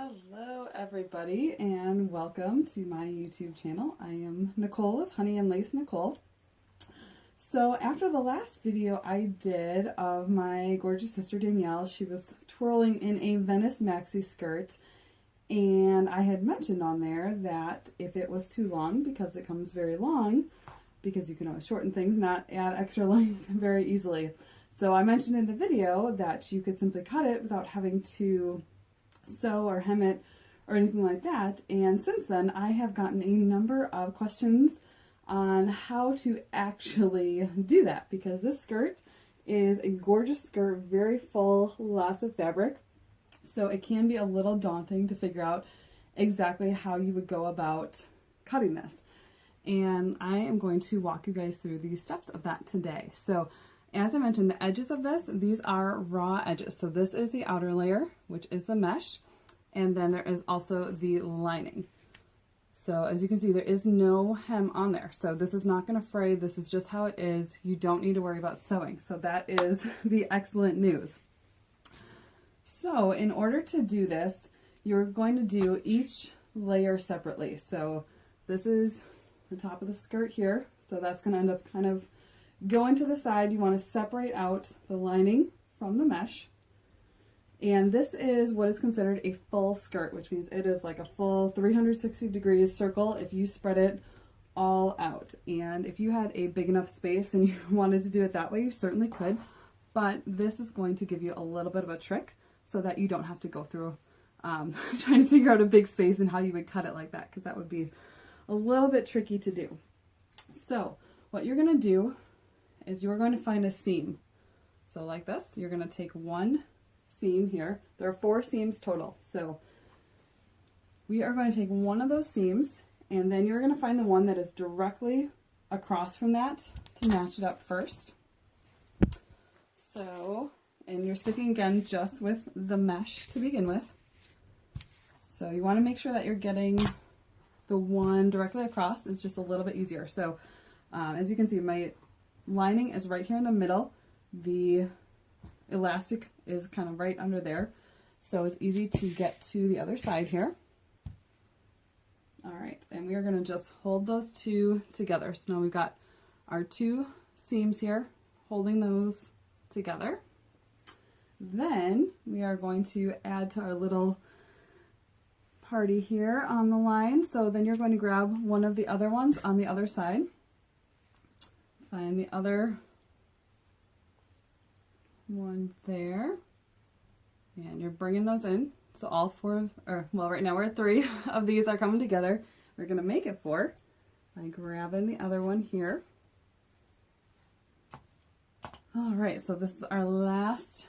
Hello everybody and welcome to my YouTube channel. I am Nicole with Honey and Lace Nicole. So after the last video I did of my gorgeous sister Danielle, she was twirling in a Venice Maxi skirt, and I had mentioned on there that if it was too long, because it comes very long, because you can always shorten things, not add extra length very easily. So I mentioned in the video that you could simply cut it without having to sew or hem it or anything like that, and since then I have gotten a number of questions on how to actually do that, because this skirt is a gorgeous skirt, very full, lots of fabric, so it can be a little daunting to figure out exactly how you would go about cutting this, and I am going to walk you guys through the steps of that today. So as I mentioned, the edges of this, these are raw edges. So this is the outer layer, which is the mesh, and then there is also the lining. So as you can see, there is no hem on there. So this is not going to fray. This is just how it is. You don't need to worry about sewing. So that is the excellent news. So in order to do this, you're going to do each layer separately. So this is the top of the skirt here. So that's going to end up kind of going to the side. You want to separate out the lining from the mesh. And this is what is considered a full skirt, which means it is like a full 360 degrees circle if you spread it all out. And if you had a big enough space and you wanted to do it that way, you certainly could. But this is going to give you a little bit of a trick so that you don't have to go through trying to figure out a big space and how you would cut it like that, because that would be a little bit tricky to do. So what you're going to do is you're going to find a seam. So like this, you're going to take one seam here. There are 4 seams total. So we are going to take one of those seams, and then you're going to find the one that is directly across from that to match it up first. So, and you're sticking again just with the mesh to begin with. So you want to make sure that you're getting the one directly across. It's just a little bit easier. So as you can see, my lining is right here in the middle. The elastic is kind of right under there, so it's easy to get to the other side here. All right, and we are going to just hold those two together. So now we've got our 2 seams here holding those together. Then we are going to add to our little party here on the line. So then you're going to grab one of the other ones on the other side. Find the other one there, and you're bringing those in. So all 4, or well, right now we're at 3 of these are coming together. We're going to make it 4 by grabbing the other one here. All right, so this is our last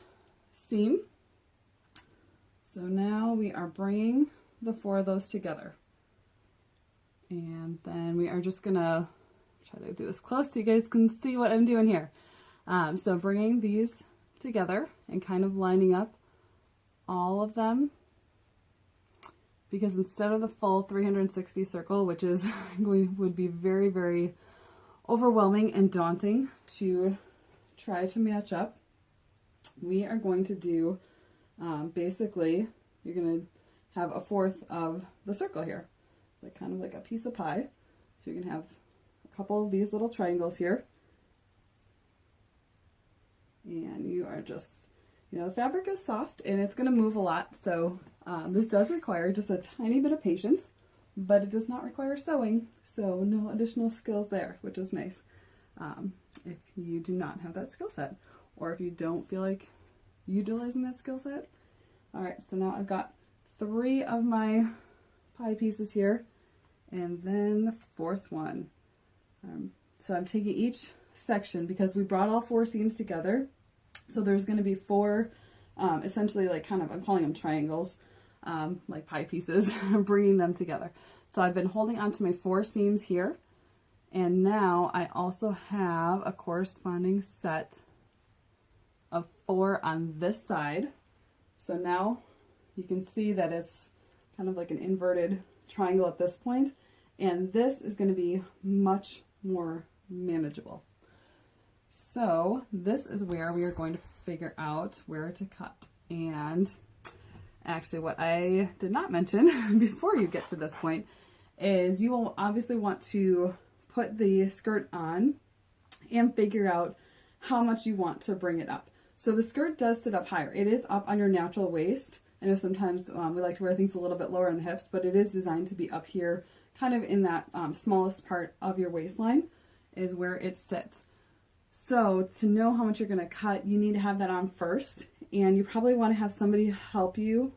seam. So now we are bringing the 4 of those together, and then we are just gonna try to do this close so you guys can see what I'm doing here. So bringing these together and kind of lining up all of them, because instead of the full 360 circle, which is would be very, very overwhelming and daunting to try to match up, we are going to do basically, you're going to have a 1/4 of the circle here, like kind of like a piece of pie. So you can have a couple of these little triangles here, and you are just, you know, the fabric is soft and it's going to move a lot, so this does require just a tiny bit of patience, but it does not require sewing, so no additional skills there, which is nice if you do not have that skill set, or if you don't feel like utilizing that skill set. Alright, so now I've got 3 of my pie pieces here, and then the 4th one. So I'm taking each section, because we brought all 4 seams together, so there's going to be 4 essentially, like, kind of, I'm calling them triangles, like pie pieces, bringing them together. So I've been holding on to my 4 seams here, and now I also have a corresponding set of 4 on this side. So now you can see that it's kind of like an inverted triangle at this point, and this is going to be much more manageable. So this is where we are going to figure out where to cut. And Actually, what I did not mention before you get to this point is you will obviously want to put the skirt on and figure out how much you want to bring it up. So the skirt does sit up higher. It is up on your natural waist. I know sometimes we like to wear things a little bit lower on the hips, but it is designed to be up here, kind of in that smallest part of your waistline is where it sits. So to know how much you're going to cut, you need to have that on first, and you probably want to have somebody help you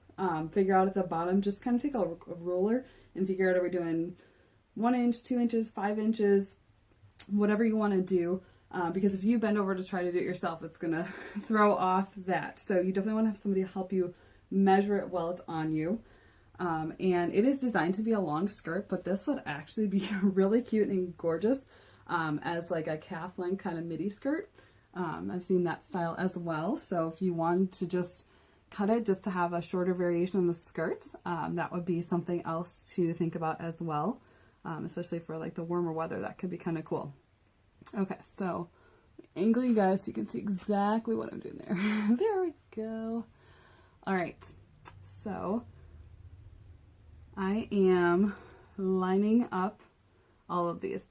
figure out at the bottom. Just kind of take a ruler and figure out, are we doing 1 inch, 2 inches, 5 inches, whatever you want to do. Because if you bend over to try to do it yourself, it's going to throw off that. So you definitely want to have somebody help you measure it while it's on you. And it is designed to be a long skirt, but this would actually be really cute and gorgeous as like a calf length kind of midi skirt. I've seen that style as well. So if you want to just cut it just to have a shorter variation on the skirt, that would be something else to think about as well. Especially for like the warmer weather, that could be kind of cool. Okay, so angle you guys so you can see exactly what I'm doing there. There we go. All right, so I am lining up all of these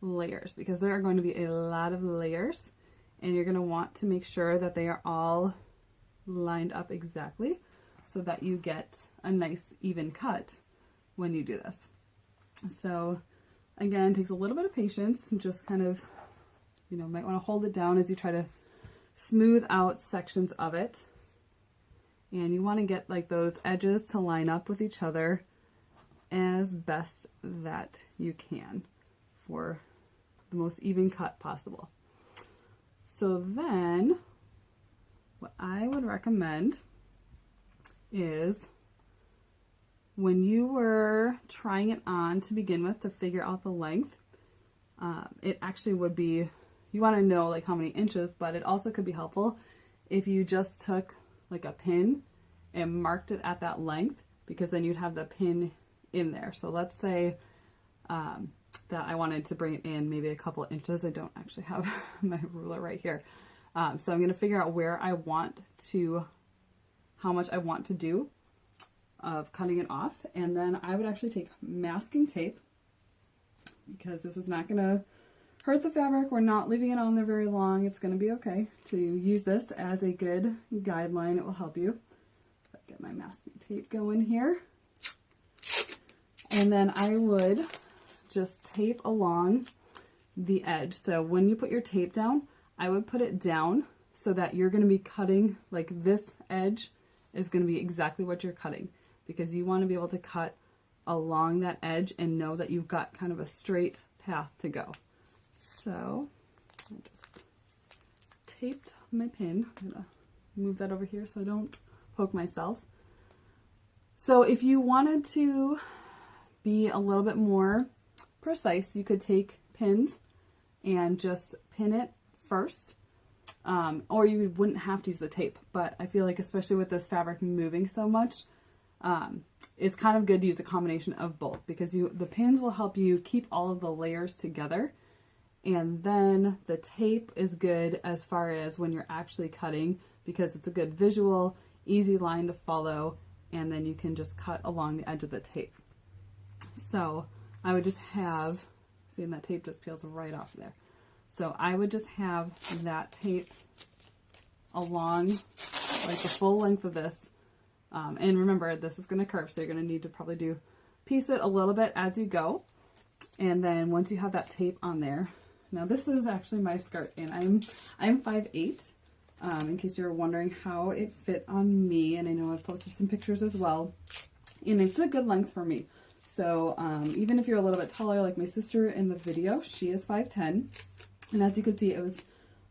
layers because there are going to be a lot of layers, and you're going to want to make sure that they are all lined up exactly so that you get a nice even cut when you do this. So again, it takes a little bit of patience and just kind of, you know, might want to hold it down as you try to smooth out sections of it. And you want to get like those edges to line up with each other as best that you can for the most even cut possible. So then what I would recommend is when you were trying it on to begin with to figure out the length, it actually would be, you want to know like how many inches, but it also could be helpful if you just took like a pin and marked it at that length, because then you'd have the pin in there. So let's say that I wanted to bring it in maybe a couple inches. I don't actually have my ruler right here. So I'm going to figure out where I want to, how much I want to do of cutting it off, and then I would actually take masking tape, because this is not going to hurt the fabric. We're not leaving it on there very long. It's going to be okay to use this as a good guideline. It will help you. Get my masking tape going here, and then I would just tape along the edge. So when you put your tape down, I would put it down so that you're going to be cutting, like this edge is going to be exactly what you're cutting, because you want to be able to cut along that edge and know that you've got kind of a straight path to go. So I just taped my pin. I'm going to move that over here so I don't poke myself. So if you wanted to be a little bit more precise, you could take pins and just pin it first, or you wouldn't have to use the tape. But I feel like, especially with this fabric moving so much, it's kind of good to use a combination of both, because the pins will help you keep all of the layers together, and then the tape is good as far as when you're actually cutting, because it's a good visual, easy line to follow, and then you can just cut along the edge of the tape. So I would just have, see, that tape just peels right off there. So I would just have that tape along like the full length of this. And remember, this is going to curve, so you're going to need to probably piece it a little bit as you go. And then once you have that tape on there, now this is actually my skirt, and I'm 5'8", in case you're wondering how it fit on me. And I know I've posted some pictures as well, and it's a good length for me. So even if you're a little bit taller, like my sister in the video, she is 5'10", and as you can see, it was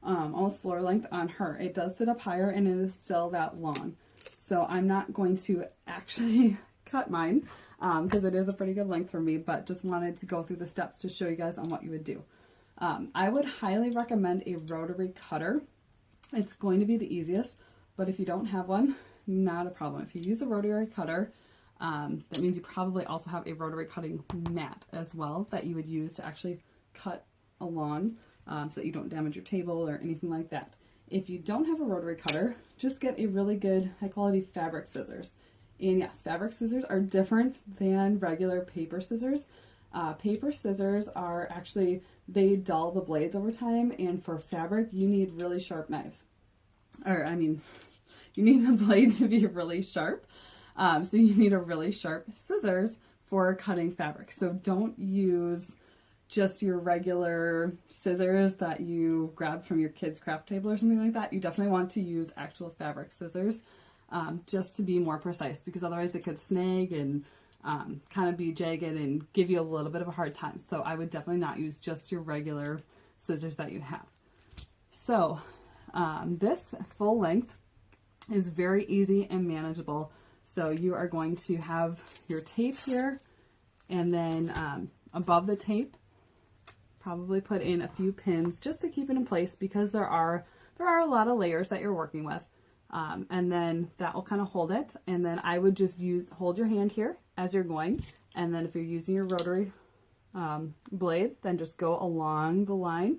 almost floor length on her. It does sit up higher, and it is still that long. So I'm not going to actually cut mine, because it is a pretty good length for me, but just wanted to go through the steps to show you guys on what you would do. I would highly recommend a rotary cutter. It's going to be the easiest, but if you don't have one, not a problem. If you use a rotary cutter, that means you probably also have a rotary cutting mat as well that you would use to actually cut along, so that you don't damage your table or anything like that. If you don't have a rotary cutter, just get a really good high quality fabric scissors. And yes, fabric scissors are different than regular paper scissors. Paper scissors are actually, they dull the blades over time, and for fabric you need really sharp knives. Or I mean, you need the blade to be really sharp. So you need a really sharp scissors for cutting fabric. So don't use just your regular scissors that you grabbed from your kids' craft table or something like that. You definitely want to use actual fabric scissors just to be more precise, because otherwise they could snag and kind of be jagged and give you a little bit of a hard time. So I would definitely not use just your regular scissors that you have. So this full length is very easy and manageable. So you are going to have your tape here, and then above the tape, probably put in a few pins just to keep it in place, because there are a lot of layers that you're working with. And then that will kind of hold it. And then I would just hold your hand here as you're going. And then if you're using your rotary blade, then just go along the line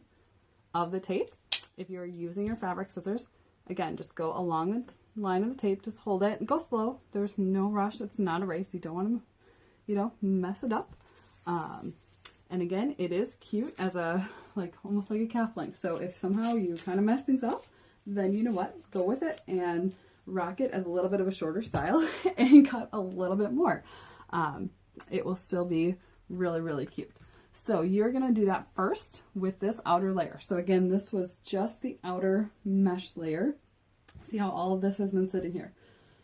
of the tape. If you're using your fabric scissors, again, just go along the line of the tape, just hold it and go slow. There's no rush. It's not a race. You don't want to, mess it up. And again, it is cute as almost like a calf length. So if somehow you kind of mess things up, then you know what? Go with it and rock it as a little bit of a shorter style and cut a little bit more. It will still be really, really cute. So you're going to do that first with this outer layer. So again, this was just the outer mesh layer. See how all of this has been sitting here.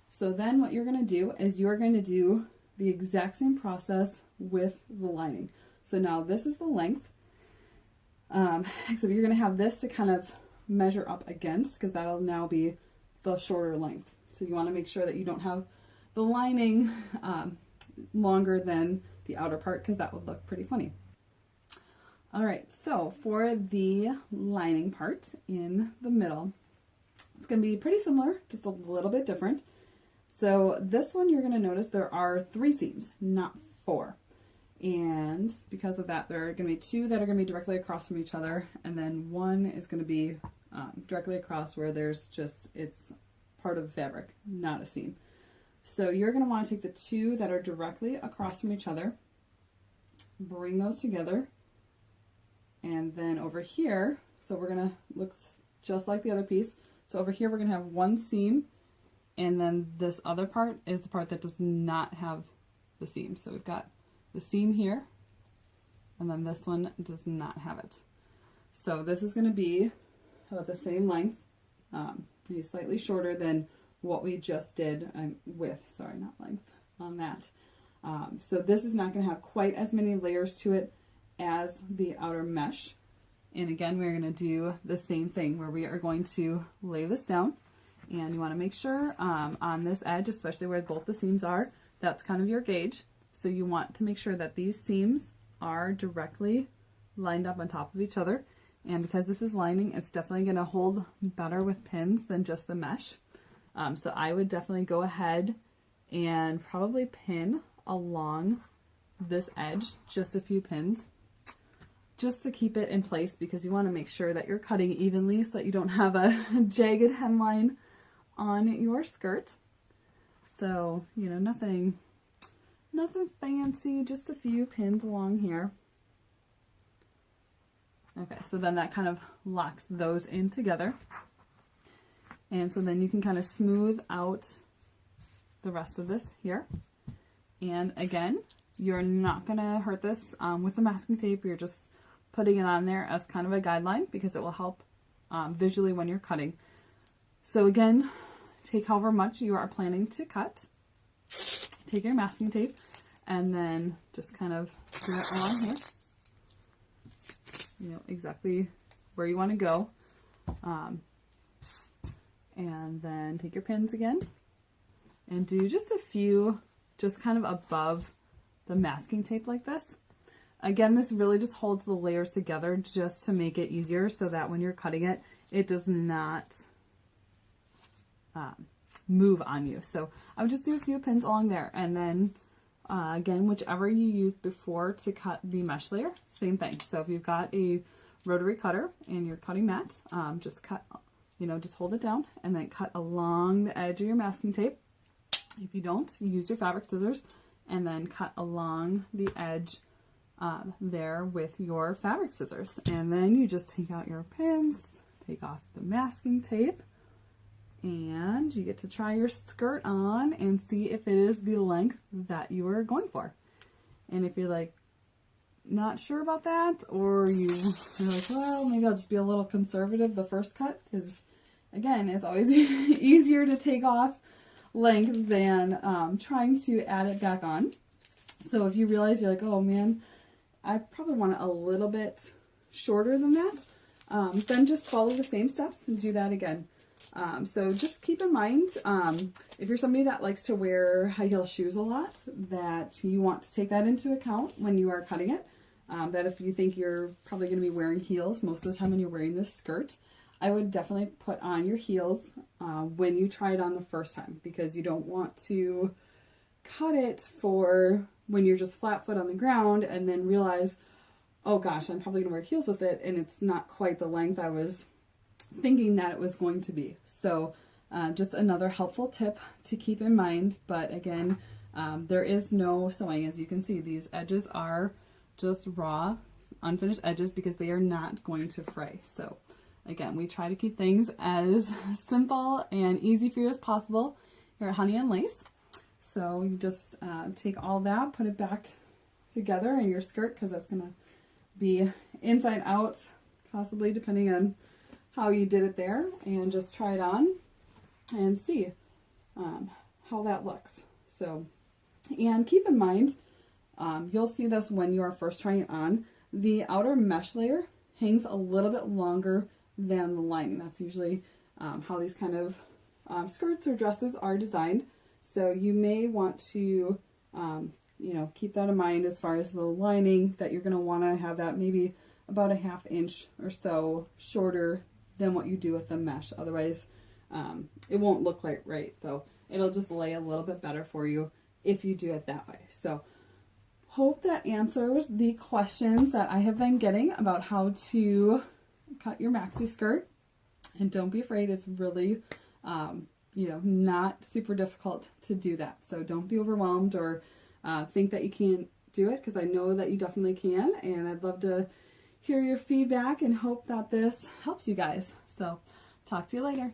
So then what you're going to do is you're going to do the exact same process with the lining. So now this is the length, except you're going to have this to kind of measure up against, because that'll now be the shorter length. So you want to make sure that you don't have the lining longer than the outer part, because that would look pretty funny. All right, so for the lining part in the middle, it's going to be pretty similar, just a little bit different. So this one, you're going to notice there are 3 seams, not 4. And because of that, there are going to be 2 that are going to be directly across from each other, and then 1 is going to be directly across where there's it's part of the fabric, not a seam. So you're going to want to take the 2 that are directly across from each other, bring those together, and then over here, so we're going to look just like the other piece. So over here we're going to have 1 seam, and then this other part is the part that does not have the seam. So we've got the seam here, and then this one does not have it. So this is going to be about the same length, maybe slightly shorter than what we just did not length on that. So this is not going to have quite as many layers to it as the outer mesh. And again, we're going to do the same thing where we are going to lay this down, and you want to make sure on this edge, especially where both the seams are, that's kind of your gauge. So you want to make sure that these seams are directly lined up on top of each other. And because this is lining, it's definitely going to hold better with pins than just the mesh. So I would definitely go ahead and probably pin along this edge, just a few pins, just to keep it in place, because you want to make sure that you're cutting evenly so that you don't have a jagged hemline on your skirt. So, nothing fancy, just a few pins along here. Okay, so then that kind of locks those in together. And so then you can kind of smooth out the rest of this here. And again, you're not going to hurt this with the masking tape. You're just putting it on there as kind of a guideline, because it will help visually when you're cutting. So again, take however much you are planning to cut. Take your masking tape and then just kind of do it along here. Exactly where you want to go. And then take your pins again and do just a few, just kind of above the masking tape like this. Again, this really just holds the layers together just to make it easier, so that when you're cutting it, it does not move on you. So I would just do a few pins along there, and then again, whichever you used before to cut the mesh layer, same thing. So if you've got a rotary cutter and you're cutting that, just cut you know, just hold it down and then cut along the edge of your masking tape. If you don't, you use your fabric scissors and then cut along the edge there with your fabric scissors. And then you just take out your pins, take off the masking tape, and you get to try your skirt on and see if it is the length that you are going for. And if you're like not sure about that, or you're like, well, maybe I'll just be a little conservative the first cut, because again, it's always easier to take off length than trying to add it back on. So if you realize you're like, oh man, I probably want it a little bit shorter than that, then just follow the same steps and do that again. So just keep in mind, if you're somebody that likes to wear high heel shoes a lot, that you want to take that into account when you are cutting it. That if you think you're probably going to be wearing heels most of the time when you're wearing this skirt, I would definitely put on your heels when you try it on the first time, because you don't want to cut it for when you're just flat foot on the ground and then realize, oh gosh, I'm probably going to wear heels with it, and it's not quite the length I was thinking that it was going to be. So just another helpful tip to keep in mind. But again, there is no sewing. As you can see, these edges are just raw, unfinished edges because they are not going to fray. So again, we try to keep things as simple and easy for you as possible here at Honey and Lace. So you just take all that, put it back together in your skirt, because that's going to be inside out, possibly depending on how you did it there, and just try it on and see how that looks. So, and keep in mind, you'll see this when you are first trying it on, the outer mesh layer hangs a little bit longer than the lining. That's usually how these kind of skirts or dresses are designed. So you may want to, you know, keep that in mind as far as the lining, that you're going to want to have that maybe about a ½ inch or so shorter than what you do with the mesh. Otherwise, it won't look quite right. So it'll just lay a little bit better for you if you do it that way. So hope that answers the questions that I have been getting about how to cut your maxi skirt. And don't be afraid, it's really, you know, not super difficult to do that. So don't be overwhelmed or think that you can't do it, because I know that you definitely can. And I'd love to hear your feedback and hope that this helps you guys. So talk to you later.